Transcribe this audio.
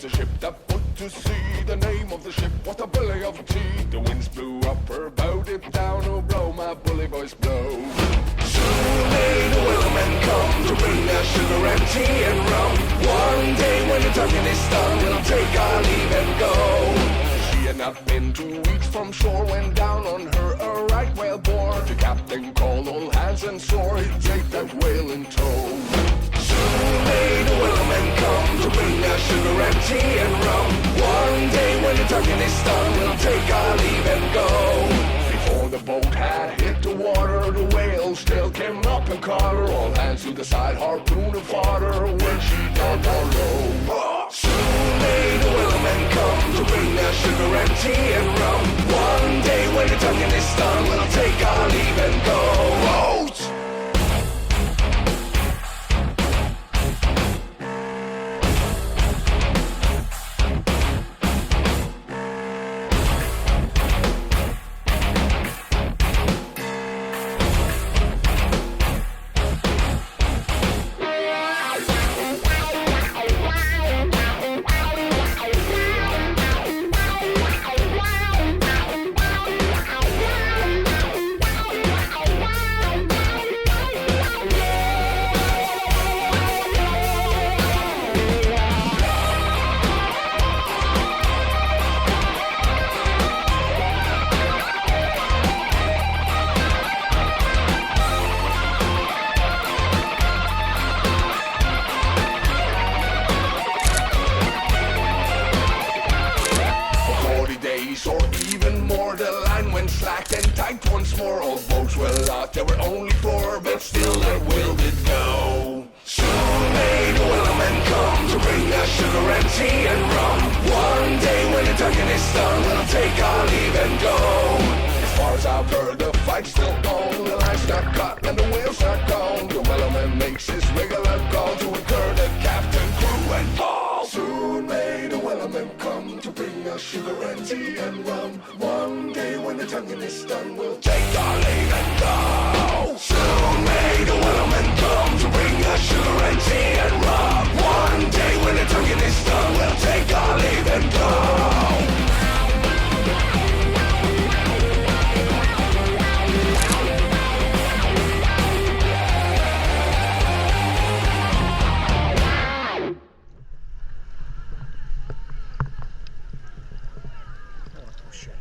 was a ship that put to sea. The name of the ship was the Belly of Tea. The winds blew up her bow, dip down, oh blow, my bully boys blow. Soon may the whalemen come to bring us sugar and tea and rum. One day when the tugging is done, we'll take our leave and go. She had not been 2 weeks from shore when down on her a right whale bore. The captain called all hands and swore he'd take that whale in tow. Soon may the whalemen come to bring us sugar and tea and rum. One day when the tugging is done, we'll take our leave and go. Before the boat had hit the water, the whale still came up and caught her. All hands to the side, harpoon and fodder when she got down low. Soon may the whalemen come to bring us sugar and tea and rum. One day when the tugging is done, we'll take our leave and go. Boat! Or even more, the line went slack and tight once more. All boats were locked, there were only 4, but still that whale did go. Soon may the whalemen come to bring us sugar and tea and rum. One day when the tugging is done, we'll take our leave and go. As far as I've heard, the fight's still on. The line's not cut and the whale's not gone. The whaleman makes his regular call to incur the captain, crew, and all. Soon may the whalemen come to bring us sugar and tea and rum. One day when the tugging is done, we'll take our leave and go. Soon may the whalemen come to bring us sugar and tea and rum. One day when the tugging is done, we'll take our leave and go. Shame.